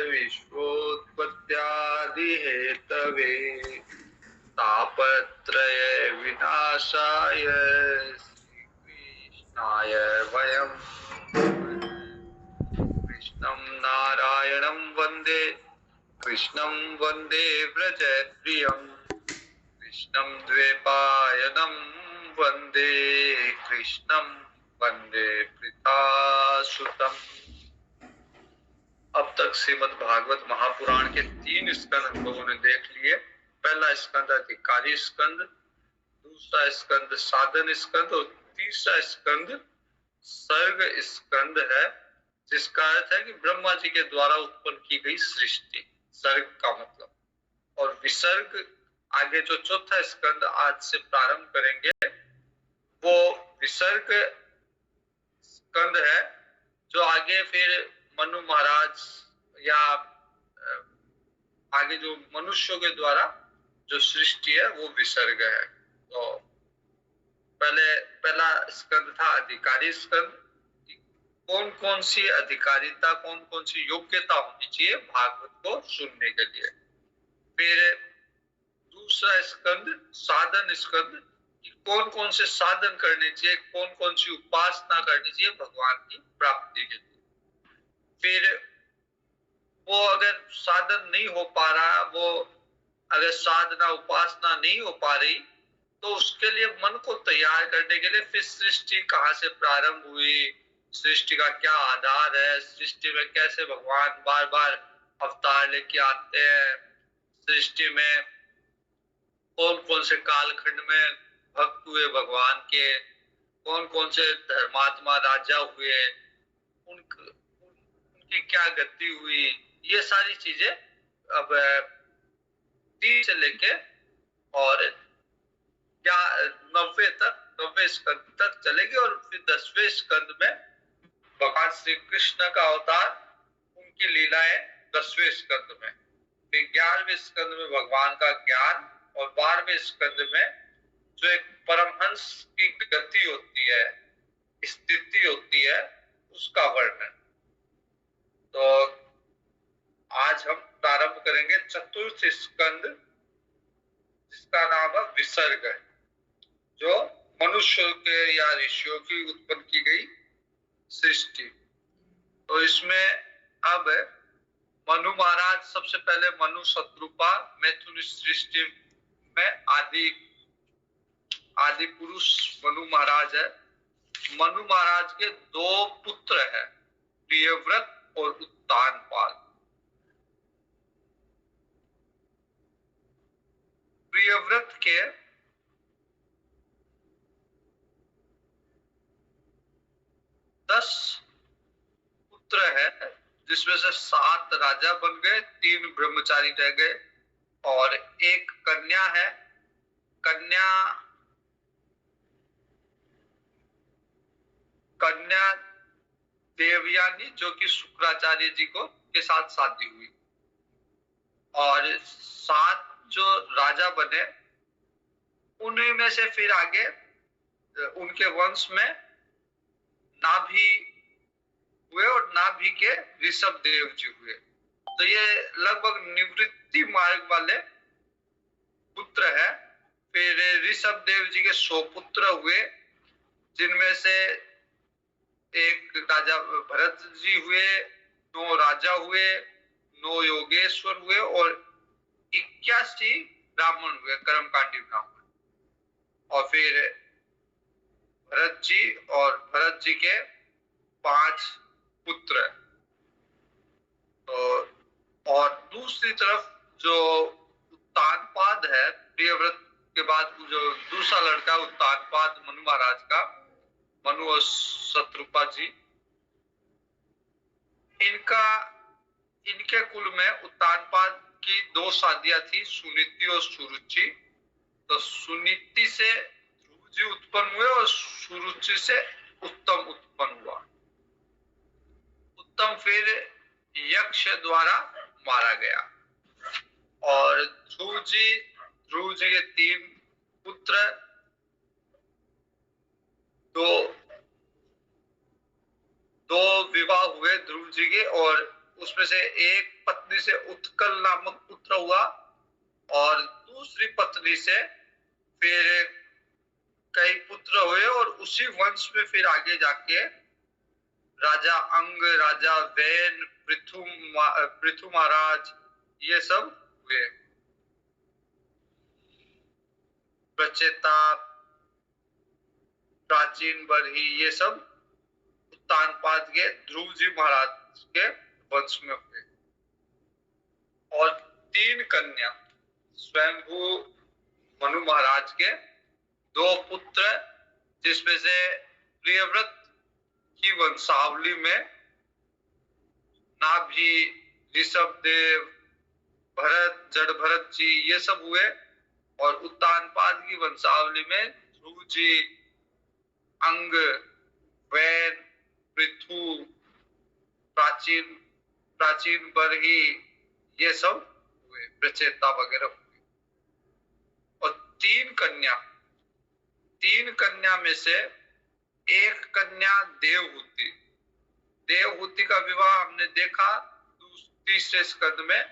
विश्वोत्पत्त्यादिहेतवे तापत्रय विनाशाय श्रीकृष्णाय वयं कृष्णं नारायणं वन्दे कृष्णं वन्दे व्रजप्रियं कृष्णं द्वैपायनं वन्दे कृष्णं वन्दे प्रीतासुतम्। अब तक श्रीमद् भागवत महापुराण के 3 स्कंद हम लोगों ने देख लिए। पहला स्कंद अधिकारी स्कंद, दूसरा स्कंद साधन स्कंद और तीसरा स्कंद सर्ग स्कंद है, जिसका अर्थ है कि ब्रह्मा जी के द्वारा उत्पन्न की गई सृष्टि, सर्ग का मतलब। और विसर्ग आगे जो चौथा स्कंद आज से प्रारंभ करेंगे वो विसर्ग स्कंद है, जो आगे फिर मनु महाराज या आगे जो मनुष्यों के द्वारा जो सृष्टि है वो विसर्ग है। तो पहला स्कंद था अधिकारी स्कंद, कौन कौन सी अधिकारिता, कौन कौन सी योग्यता होनी चाहिए भागवत को सुनने के लिए। फिर दूसरा स्कंद साधन स्कंद, कौन कौन से साधन करने चाहिए, कौन कौन सी उपासना करनी चाहिए भगवान की प्राप्ति के लिए। फिर वो अगर साधन नहीं हो पा रहा, वो अगर साधना उपासना नहीं हो पा रही, तो उसके लिए मन को तैयार करने के लिए फिर सृष्टि कहाँ से प्रारंभ हुई, सृष्टि का क्या आधार है, सृष्टि में कैसे भगवान बार बार अवतार लेके आते हैं, सृष्टि में कौन कौन से कालखंड में भक्त हुए भगवान के, कौन कौन से धर्मात्मा राजा हुए, उनकी क्या गति हुई, ये सारी चीजें अब 3 से लेके और क्या 90 स्कंद तक चलेगी। और फिर 10वें स्कंद में भगवान श्री कृष्ण का अवतार, उनकी लीलाएं 10वें स्कंद में। फिर 11वें स्कंद में भगवान का ज्ञान और 12वें स्कंद में जो एक परमहंस की गति होती है, स्थिति होती है, उसका वर्णन। तो आज हम प्रारंभ करेंगे चतुर्थ स्कंद, जिसका नाम है विसर्ग, जो मनुष्य के या ऋषियों की उत्पन्न की गई सृष्टि। तो इसमें अब मनु महाराज, सबसे पहले मनु शत्रुपा मैथुन सृष्टि में आदि पुरुष मनु महाराज है। मनु महाराज के 2 पुत्र हैं, प्रियव्रत और उत्तानपाद। प्रियव्रत के 10 पुत्र है, जिसमें से 7 राजा बन गए, 3 ब्रह्मचारी रह गए और एक कन्या है। कन्या देवयानी, जो कि शुक्राचार्य जी को के साथ शादी हुई। और 7 जो राजा बने, उन्हीं में से फिर आगे उनके वंश में नाभि हुए और नाभि के ऋषभ देव जी हुए। तो ये लगभग निवृत्ति मार्ग वाले पुत्र है। फिर ऋषभ देव जी के 100 पुत्र हुए, जिनमें से एक राजा भरत जी हुए, 9 राजा हुए, 9 योगेश्वर हुए और 81 ब्राह्मण हुए, कर्मकांडी ब्राह्मण। और फिर भरत जी के 5 पुत्र। तो और दूसरी तरफ जो उत्तानपाद है, प्रियव्रत के बाद जो दूसरा लड़का उत्तानपाद मनु महाराज का, मनु और शत्रुपा जी, इनके कुल में उत्तानपाद की 2 शादियां थी, सुनीति और सुरुचि। तो सुनीति से ध्रुव जी उत्पन्न हुए और सुरुचि से उत्तम उत्पन्न हुआ। उत्तम फिर यक्ष द्वारा मारा गया। और ध्रुव जी के 3 पुत्र, दो विवाह हुए ध्रुव जी के, और उसमें से एक पत्नी से उत्कल नामक पुत्र हुआ और दूसरी पत्नी से फिर कई पुत्र हुए और उसी वंश में फिर आगे जाके राजा अंग, राजा वैन, पृथु महाराज, ये सब हुए। प्रचेता, प्राचीन बरही, ये सब उत्तानपाद के ध्रुव जी महाराज के वंश में हुए। और 3 कन्या स्वयंभू मनु महाराज के 2 पुत्र, जिसमें से प्रियव्रत की वंशावली में नाभि, ऋषभ देव, भरत, जड़ भरत जी, ये सब हुए। और उत्तानपाद की वंशावली में ध्रुव जी, अंग, वैन, पृथु, प्राचीन बरही, ये सब हुए, प्रचेता वगैरह हुए। और 3 कन्या में से एक कन्या देवहूति। देवहूति का विवाह हमने देखा तीसरे स्कंद में।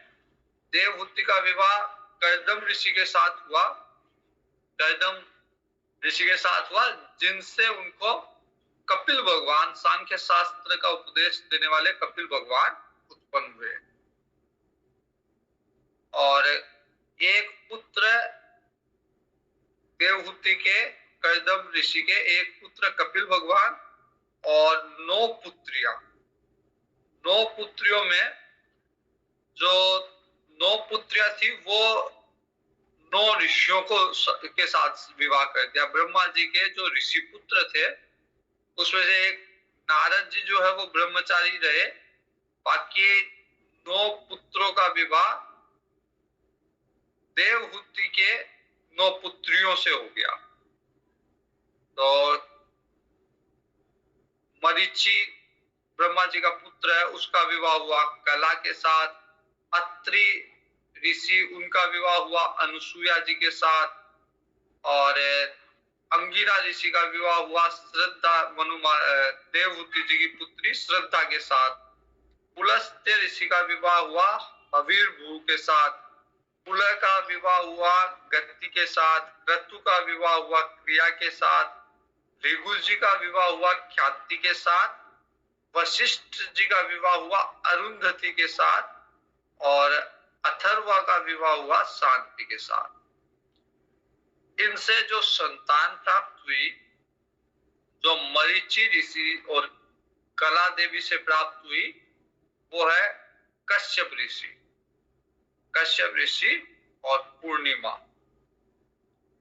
देवहूति का विवाह कर्दम ऋषि के साथ हुआ। कर्दम ऋषि के साथ हुआ, जिनसे उनको कपिल भगवान, सांख्य शास्त्र का उपदेश देने वाले कपिल भगवान उत्पन्न हुए। और एक पुत्र देवहूति के, कर्दम ऋषि के एक पुत्र कपिल भगवान, और 9 पुत्रियां। 9 पुत्रियों में जो 9 पुत्रियां थी वो 9 ऋषियों के साथ विवाह कर दिया। ब्रह्मा जी के जो ऋषि पुत्र थे उसमें से एक नारद जी जो है वो ब्रह्मचारी रहे, बाकी 9 पुत्रों का विवाह देवहूति के 9 पुत्रियों से हो गया। तो मरीचि ब्रह्मा जी का पुत्र है, उसका विवाह हुआ कला के साथ। अत्रि ऋषि, उनका विवाह हुआ अनुसुईया जी के साथ। और अंगिरा ऋषि का विवाह हुआ श्रद्धा, देवहूति जी की पुत्री श्रद्धा के साथ। पुलस्त्य ऋषि का विवाह हुआ हवीरभू के साथ। पुलह का विवाह हुआ गति के साथ। क्रतु का विवाह हुआ क्रिया के साथ। भृगु जी का विवाह हुआ ख्याति के साथ। वशिष्ठ जी का विवाह हुआ अरुंधति के साथ। और अथर्वा का विवाह हुआ शांति के साथ। इनसे जो संतान प्राप्त हुई, जो मरीचि ऋषि और कला देवी से प्राप्त हुई, वो है कश्यप ऋषि और पूर्णिमा।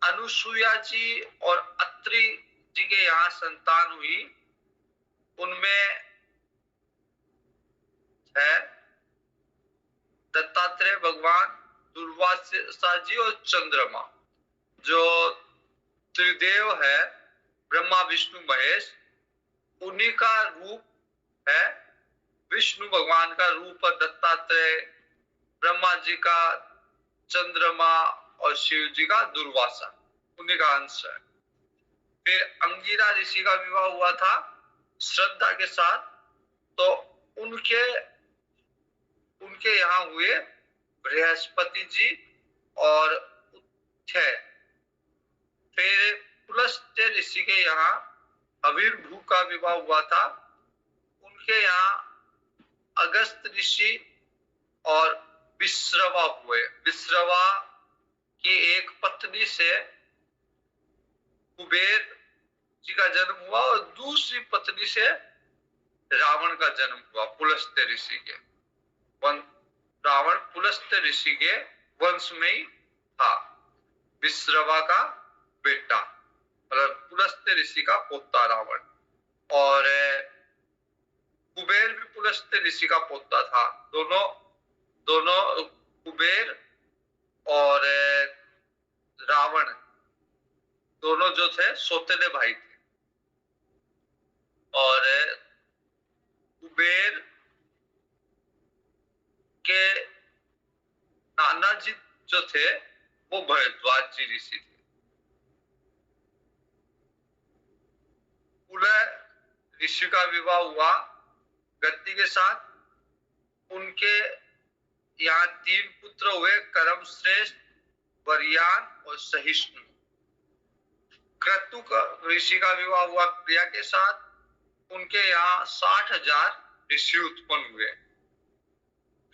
अनुसुईया जी और अत्रि जी के यहाँ संतान हुई, उनमें है दत्तात्रेय भगवान, दुर्वासा जी और चंद्रमा। जो त्रिदेव है ब्रह्मा विष्णु महेश, उन्हीं का रूप है। विष्णु भगवान का रूप दत्तात्रेय, ब्रह्मा जी का चंद्रमा और शिव जी का दुर्वासा, उन्हीं का अंश है। फिर अंगिरा ऋषि का विवाह हुआ था श्रद्धा के साथ, तो उनके यहाँ हुए बृहस्पति जी और उच्चय। फिर पुलस्त्य ऋषि के यहाँ हवीरभू का विवाह हुआ था, उनके यहाँ अगस्त ऋषि और विश्रवा हुए। विश्रवा की एक पत्नी से कुबेर जी का जन्म हुआ और दूसरी पत्नी से रावण का जन्म हुआ पुलस्त्य ऋषि के। रावण पुलस्त्य ऋषि के वंश में ही था, विश्रवा का बेटा, मतलब पुलस्त्य ऋषि का पोता रावण। और कुबेर भी पुलस्त्य ऋषि का पोता था। दोनों कुबेर और रावण दोनों जो थे सौतेले भाई थे। और कुबेर के नाना जी जो थे वो भरद्वाज जी ऋषि थे। पुलह ऋषि का विवाह हुआ गति के साथ। उनके यहाँ 3 पुत्र हुए, कर्म श्रेष्ठ, वरयान और सहिष्णु। क्रतु ऋषि का विवाह हुआ क्रिया के साथ, उनके यहाँ 60,000 ऋषि उत्पन्न हुए।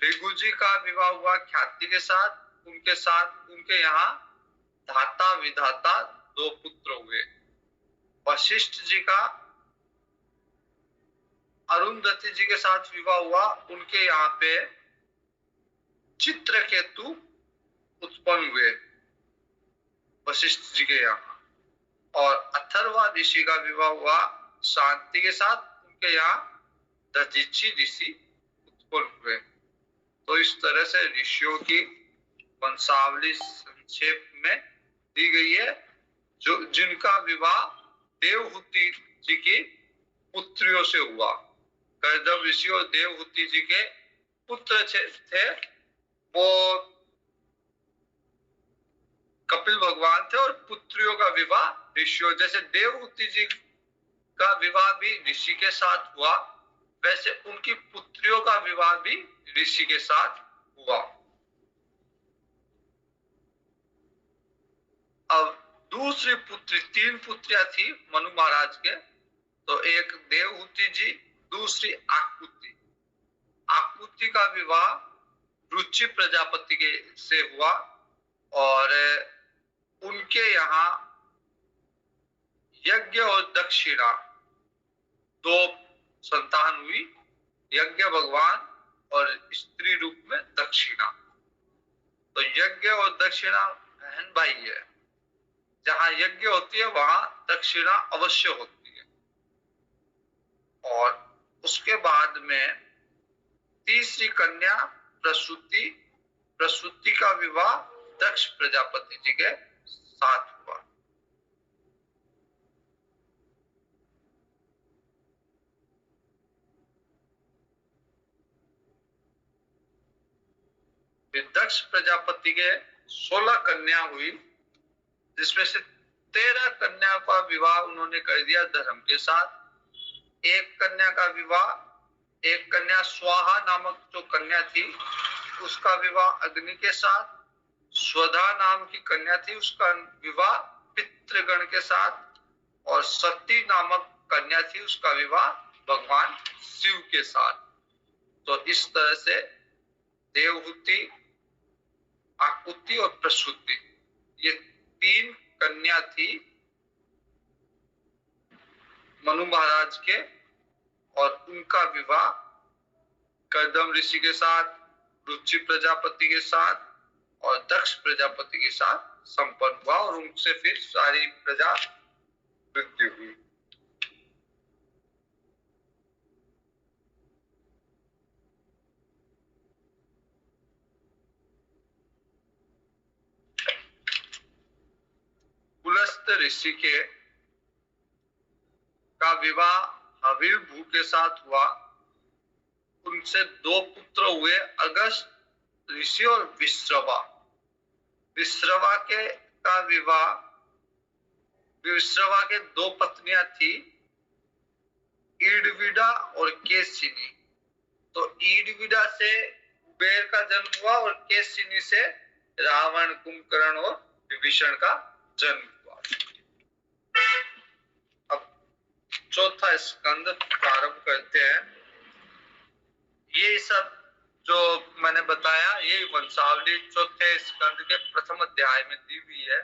भृगु जी का विवाह हुआ ख्याति के साथ, उनके यहाँ धाता विधाता 2 पुत्र हुए। वशिष्ठ जी का अरुंधति जी के साथ विवाह हुआ, उनके यहाँ पे चित्रकेतु उत्पन्न हुए वशिष्ठ जी के यहाँ। और अथर्वा ऋषि का विवाह हुआ शांति के साथ, उनके यहाँ दधीचि ऋषि उत्पन्न हुए। तो इस तरह से ऋषियों की वंशावली संक्षेप में दी गई है, जो जिनका विवाह देवहूति जी की पुत्रियों से हुआ। कर्दम ऋषि और देवहूति जी के पुत्र थे, वो कपिल भगवान थे, और पुत्रियों का विवाह ऋषियों, जैसे देवहूति जी का विवाह भी ऋषि के साथ हुआ, वैसे उनकी पुत्रियों का विवाह भी ऋषि के साथ हुआ। अब दूसरी पुत्री, 3 पुत्रियां थी मनु महाराज के, तो एक देवहूति जी, दूसरी आकुति। आकुति का विवाह रुचि प्रजापति के से हुआ, और उनके यहाँ यज्ञ और दक्षिणा 2 संतान हुई, यज्ञ भगवान और स्त्री रूप में दक्षिणा। तो यज्ञ और दक्षिणा बहन भाई है, जहां यज्ञ होती है वहां दक्षिणा अवश्य होती है। और उसके बाद में तीसरी कन्या प्रसूति, प्रसूति का विवाह दक्ष प्रजापति जी के साथ हुआ। दक्ष प्रजापति के 16 कन्या हुई, जिसमें से 13 कन्या का विवाह उन्होंने कर दिया धर्म के साथ। एक कन्या का विवाह, एक कन्या स्वाहा नामक जो कन्या थी उसका विवाह अग्नि के साथ, स्वधा नाम की कन्या थी उसका विवाह पितृगण के साथ, और सती नामक कन्या थी उसका विवाह भगवान शिव के साथ। तो इस तरह से देवहूति, आकुति और प्रसूति, ये 3 कन्या थी मनु महाराज के, और उनका विवाह कर्दम ऋषि के साथ, रुचि प्रजापति के साथ और दक्ष प्रजापति के साथ संपन्न हुआ, और उनसे फिर सारी प्रजा वृद्धि हुई। पुलस्त ऋषि के का विवाह हविर्भू के साथ हुआ, उनसे 2 पुत्र हुए, अगस्त ऋषि और विश्रवा। विश्रवा के का विवाह, विश्रवा के 2 पत्नियां थी, ईडविडा और केशिनी। तो ईडविडा से कुबेर का जन्म हुआ, और केशिनी से रावण, कुंभकर्ण और विभीषण का जन्म हुआ। अब चौथा स्कंद प्रारंभ करते हैं। ये सब जो मैंने बताया, ये वंशावली चौथे स्कंद के प्रथम अध्याय में दी हुई है।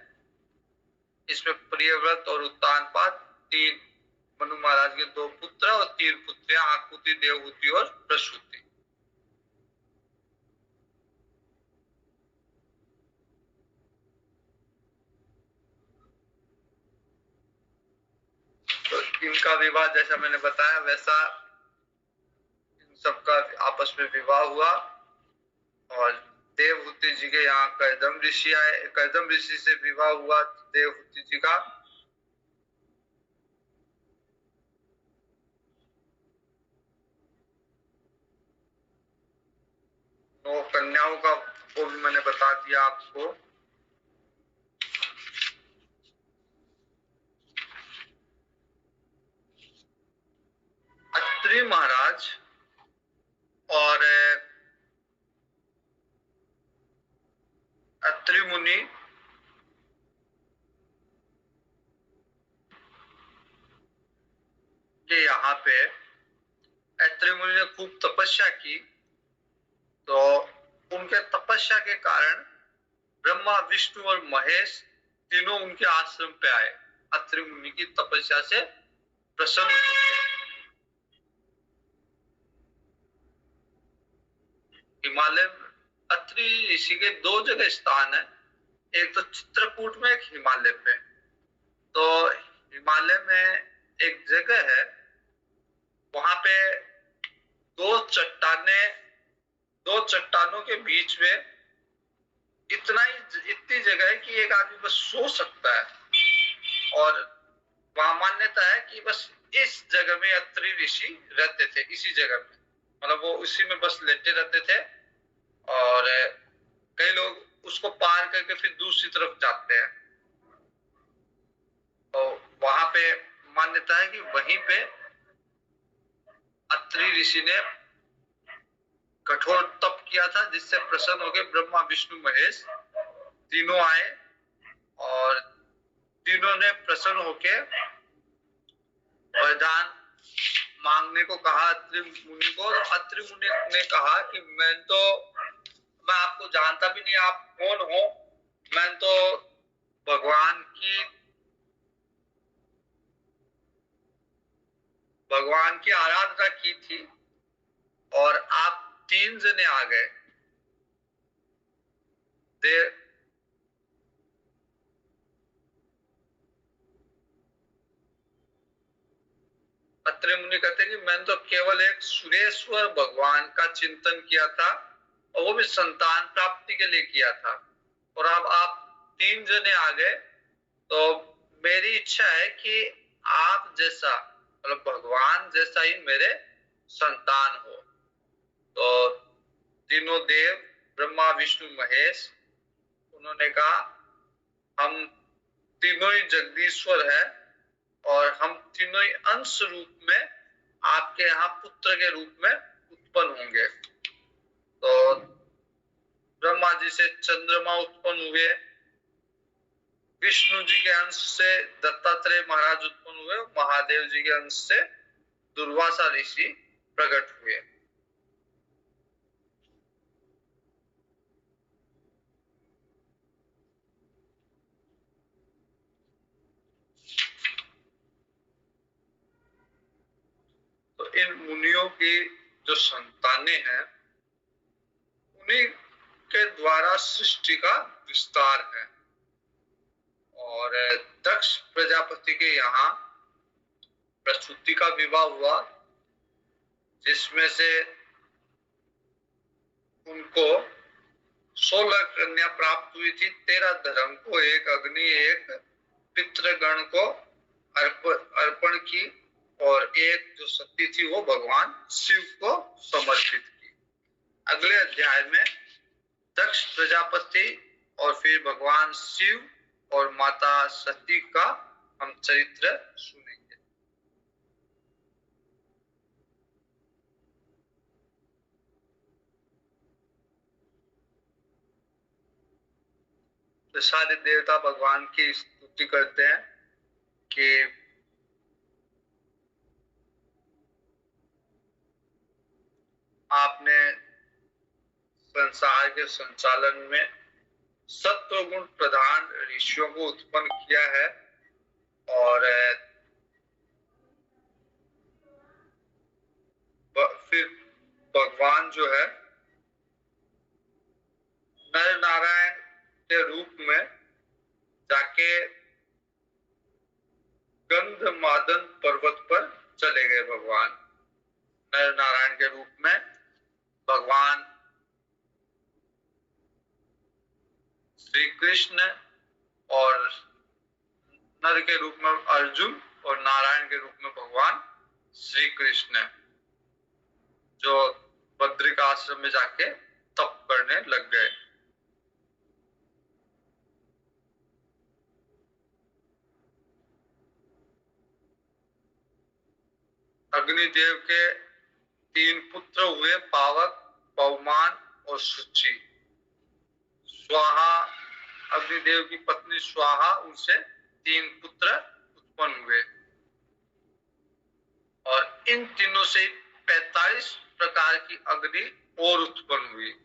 इसमें प्रियव्रत और उत्तानपाद, 3 मनु महाराज के 2 पुत्र और 3 पुत्रियां, आकुति, देवहूति और प्रसूति। तो इनका विवाह जैसा मैंने बताया वैसा इन सबका आपस में विवाह हुआ, और देवहूति जी के यहाँ कर्दम ऋषि आए, कर्दम ऋषि से विवाह हुआ देवहूति जी का। तो कन्याओं का वो भी मैंने बता दिया आपको। अत्रि महाराज और अत्रि मुनि के यहाँ पे अत्रि मुनि ने खूब तपस्या की, तो उनके तपस्या के कारण ब्रह्मा, विष्णु और महेश तीनों उनके आश्रम पे आए, अत्रि मुनि की तपस्या से प्रसन्न होकर। हिमालय अत्रि ऋषि के दो जगह स्थान है, एक तो चित्रकूट में, एक हिमालय पे। तो हिमालय में एक जगह है, वहां पे दो चट्टानों के बीच में इतनी जगह है कि एक आदमी बस सो सकता है। और वहां मान्यता है कि बस इस जगह में अत्रि ऋषि रहते थे, इसी जगह में, मतलब वो उसी में बस लेटे रहते थे। और कई लोग उसको पार करके फिर दूसरी तरफ जाते हैं। तो वहां पे मान्यता है कि वहीं पे अत्रि ऋषि ने कठोर तप किया था, जिससे प्रसन्न होकर ब्रह्मा, विष्णु, महेश तीनों आए और तीनों ने प्रसन्न होकर वरदान मांगने को कहा अत्रि मुनि को। अत्रि मुनि ने कहा कि मैं आपको जानता भी नहीं, आप कौन हो? मैं तो भगवान की आराधना की थी और आप तीन जने आ गए। अत्रि मुनि कहते कि मैंने तो केवल एक सुरेश्वर भगवान का चिंतन किया था, और वो भी संतान प्राप्ति के लिए किया था, और अब आप तीन जने आ गए। तो मेरी इच्छा है कि आप जैसा, मतलब भगवान जैसा ही मेरे संतान हो। तो तीनों देव, ब्रह्मा, विष्णु, महेश, उन्होंने कहा हम तीनों ही जगदीश्वर है और हम तीनों ही अंश रूप में आपके यहाँ पुत्र के रूप में उत्पन्न होंगे। तो ब्रह्मा जी से चंद्रमा उत्पन्न हुए, विष्णु जी के अंश से दत्तात्रेय महाराज उत्पन्न हुए, महादेव जी के अंश से दुर्वासा ऋषि प्रकट हुए। तो इन मुनियों की जो संतानें हैं, उन्हीं के द्वारा सृष्टि का विस्तार है। और दक्ष प्रजापति के यहाँ प्रसूति का विवाह हुआ, जिसमें से उनको 16 कन्या प्राप्त हुई थी। 13 धर्म को, एक अग्नि, एक पितृगण को अर्पण की, और एक जो सती थी वो भगवान शिव को समर्पित की। अगले अध्याय में दक्ष प्रजापति और फिर भगवान शिव और माता सती का हम चरित्र सुनेंगे। तो सारे देवता भगवान की स्तुति करते हैं कि आपने संसार के संचालन में सत्व गुण प्रधान ऋषियों को उत्पन्न किया है, और फिर भगवान जो है नर नारायण के रूप में जाके गंधमादन पर्वत पर चले गए। भगवान नर नारायण के रूप में भगवान श्री कृष्ण, और नर के रूप में अर्जुन, और नारायण के रूप में भगवान श्री कृष्ण, जो बद्रिका आश्रम में जाके तप करने लग गए। अग्निदेव के 3 पुत्र हुए, पावक, पवमान और शुचि। स्वाहा अग्निदेव की पत्नी स्वाहा, उनसे 3 पुत्र उत्पन्न हुए और इन तीनों से 45 प्रकार की अग्नि और उत्पन्न हुई।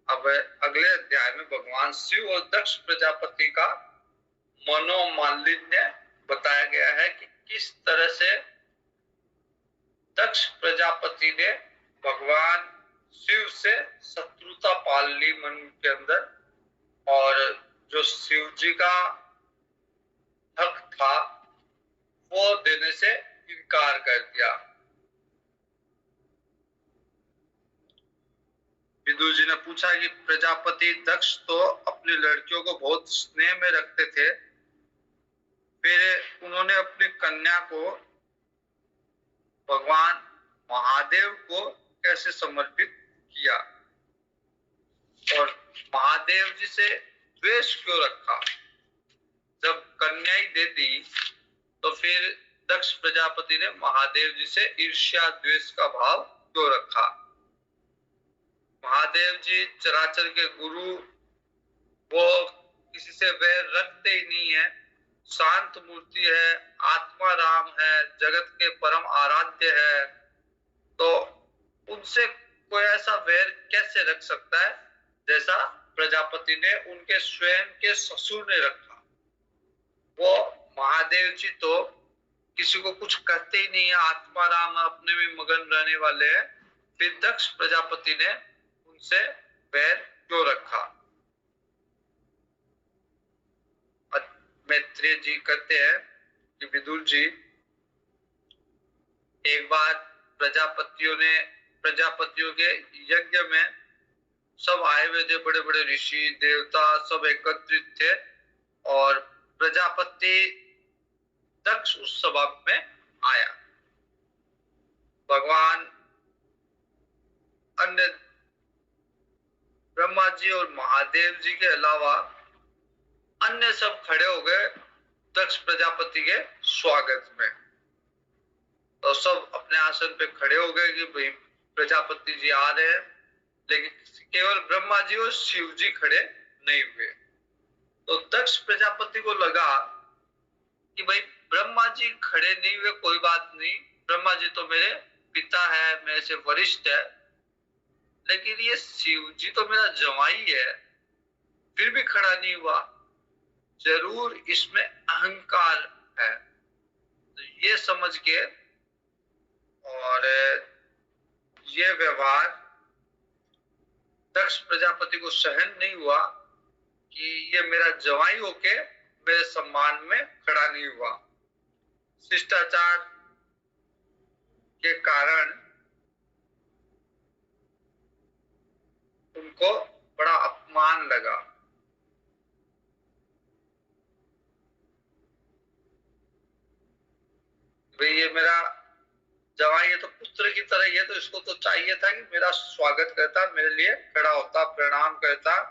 अब अगले अध्याय में भगवान शिव और दक्ष प्रजापति का मनोमालिन्य बताया गया है कि किस तरह से दक्ष प्रजापति ने भगवान शिव से शत्रुता पाल ली मन के अंदर, और जो शिव जी का हक था वो देने से इनकार कर दिया। विदुर जी ने पूछा कि प्रजापति दक्ष तो अपनी लड़कियों को बहुत स्नेह में रखते थे, फिर उन्होंने अपनी कन्या को भगवान महादेव को कैसे समर्पित किया और महादेव जी से द्वेष क्यों रखा? जब कन्या ही दे दी तो फिर दक्ष प्रजापति ने महादेव जी से ईर्ष्या द्वेष का भाव क्यों रखा? महादेव जी चराचर के गुरु, वो किसी से वैर रखते ही नहीं है, शांत मूर्ति है, आत्मा राम है, जगत के परम आराध्य है, तो उनसे कोई ऐसा वैर कैसे रख सकता है जैसा प्रजापति ने उनके स्वयं के ससुर ने रखा। वो महादेव जी तो किसी को कुछ कहते ही नहीं है, आत्मा राम अपने में मगन रहने वाले हैं, फिर दक्ष प्रजापति ने उनसे वैर क्यों रखा? मैत्रेय जी कहते हैं कि विदुर जी, एक बार प्रजापतियों के यज्ञ में सब आए हुए थे, बड़े बड़े ऋषि देवता सब एकत्रित थे, और प्रजापति दक्ष उस सभा में आया। भगवान अन्य ब्रह्मा जी और महादेव जी के अलावा अन्य सब खड़े हो गए दक्ष प्रजापति के स्वागत में। तो सब अपने आसन पे खड़े हो गए कि भाई प्रजापति जी आ रहे हैं, लेकिन केवल ब्रह्मा जी और शिव जी खड़े नहीं हुए। तो दक्ष प्रजापति को लगा कि भाई ब्रह्मा जी खड़े नहीं हुए, कोई बात नहीं, ब्रह्मा जी तो मेरे पिता है, मेरे से वरिष्ठ है, लेकिन ये शिव जी तो मेरा जवाई है, फिर भी खड़ा नहीं हुआ, जरूर इसमें अहंकार है। तो ये समझ के और ये व्यवहार दक्ष प्रजापति को सहन नहीं हुआ कि ये मेरा जवाई होके मेरे सम्मान में खड़ा नहीं हुआ। शिष्टाचार के कारण उनको बड़ा अपमान लगा। भाई ये मेरा जवाई है तो पुत्र की तरह ही है, तो इसको तो चाहिए था कि मेरा स्वागत करता, मेरे लिए खड़ा होता, प्रणाम करता,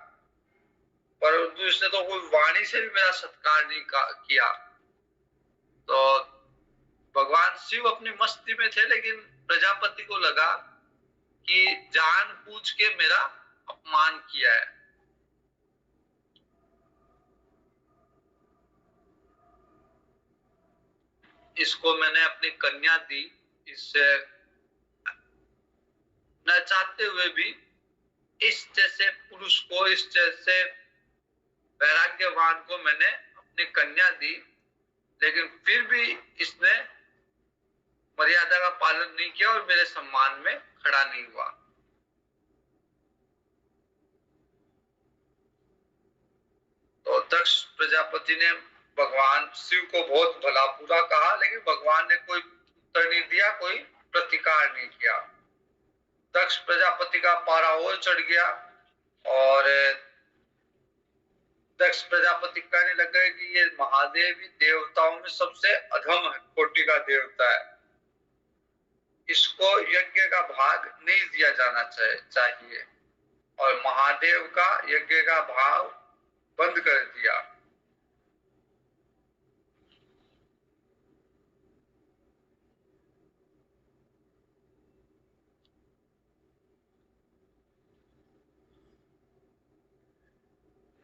परंतु इसने तो कोई वाणी से भी मेरा सत्कार नहीं किया। तो भगवान शिव अपनी मस्ती में थे, लेकिन प्रजापति को लगा कि जानबूझ के मेरा अपमान किया है। इसको मैंने अपनी कन्या दी, इससे न चाहते हुए भी इस जैसे पुरुष को, इस जैसे वैराग्यवान को मैंने अपनी कन्या दी, लेकिन फिर भी इसने मर्यादा का पालन नहीं किया और मेरे सम्मान में खड़ा नहीं हुआ। तो दक्ष प्रजापति ने भगवान शिव को बहुत भला बुरा कहा, लेकिन भगवान ने कोई उत्तर नहीं दिया, कोई प्रतिकार नहीं किया। दक्ष प्रजापति का पारा और चढ़ गया और दक्ष प्रजापति कहने लग गए कि ये महादेव ही देवताओं में सबसे अधम कोटि का देवता है, इसको यज्ञ का भाग नहीं दिया जाना चाहिए, और महादेव का यज्ञ का भाग बंद कर दिया।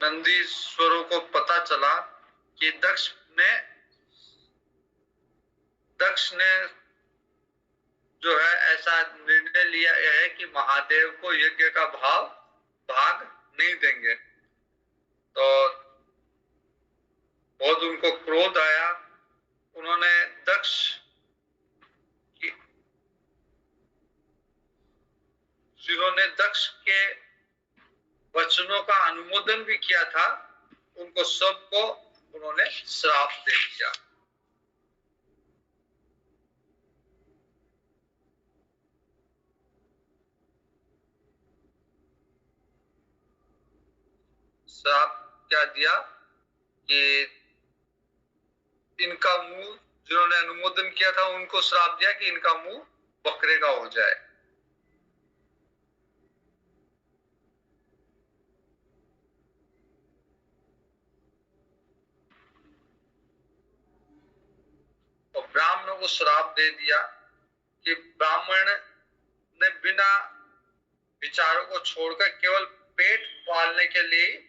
नंदीश्वरों को पता चला कि दक्ष ने जो है ऐसा निर्णय लिया है कि महादेव को यज्ञ का भाग नहीं देंगे। तो बहुत उनको क्रोध आया। उन्होंने जिन्होंने दक्ष के वचनों का अनुमोदन भी किया था, उनको सबको उन्होंने श्राप दे दिया। श्राप क्या दिया कि इनका मुंह, जिन्होंने अनुमोदन किया था उनको श्राप दिया कि इनका मुंह बकरे का हो जाए। और ब्राह्मणों को श्राप दे दिया कि ब्राह्मण ने बिना विचारों को छोड़कर केवल पेट पालने के लिए,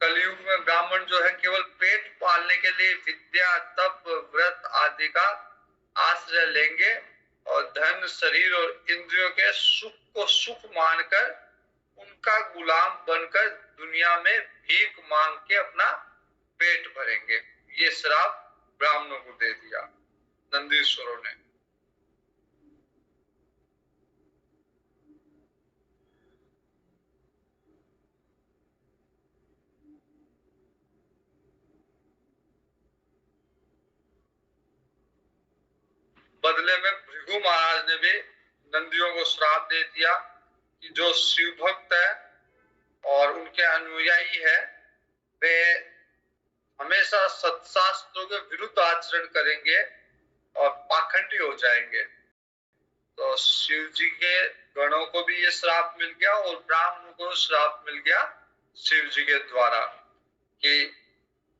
कलयुग में ब्राह्मण जो है केवल पेट पालने के लिए विद्या, तप, व्रत आदि का आश्रय लेंगे और धन, शरीर और इंद्रियों के सुख को सुख मानकर उनका गुलाम बनकर दुनिया में भीख मांग के अपना पेट भरेंगे। ये श्राप ब्राह्मणों को दे दिया नंदीश्वरों ने। बदले में भृगु महाराज ने भी नंदियों को श्राप दे दिया कि जो शिव भक्त है और उनके अनुयायी है, वे हमेशा सत्शास्त्रों के विरुद्ध आचरण करेंगे और पाखंडी हो जाएंगे। तो शिव जी के गणों को भी ये श्राप मिल गया और ब्राह्मणों को श्राप मिल गया शिव जी के द्वारा। कि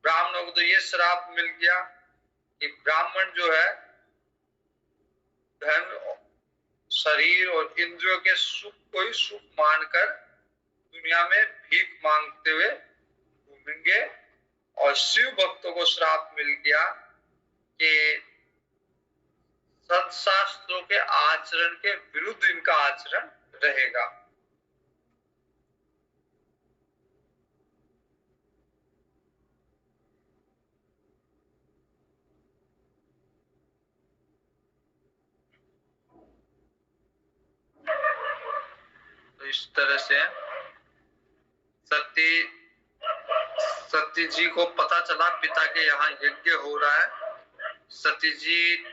ब्राह्मणों को तो ये श्राप मिल गया कि ब्राह्मण जो है धन, शरीर और इंद्रियों के सुख को ही सुख मानकर दुनिया में भीख मांगते हुए घूमेंगे। और शिव भक्तों को श्राप मिल गया कि सत्शास्त्रों के आचरण के विरुद्ध इनका आचरण रहेगा। तो इस तरह से सती जी को पता चला पिता के यहाँ यज्ञ हो रहा है। सती जी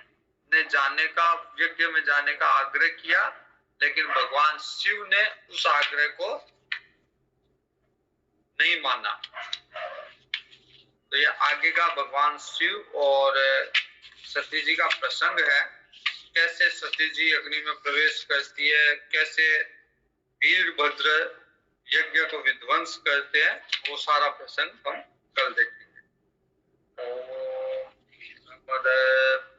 ने यज्ञ में जाने का आग्रह किया, लेकिन भगवान शिव ने उस आग्रह को नहीं माना। तो ये आगे का भगवान शिव और सती जी का प्रसंग है। कैसे सती जी अग्नि में प्रवेश करती है, कैसे वीरभद्र यज्ञ को विध्वंस करते हैं, वो सारा प्रसंग हम कल देखेंगे। ओम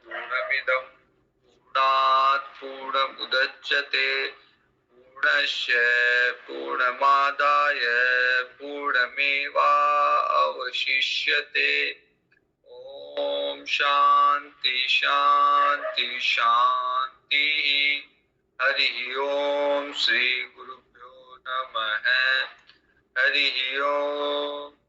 पूर्णमिदं पूर्णात् पूर्णमुदच्यते पूर्णस्य पूर्णमादाय पूर्णमेवावशिष्यते। ओम शांति शांति शांति। हरि ओम। श्री गुरुभ्यो नमः। हरि ओम।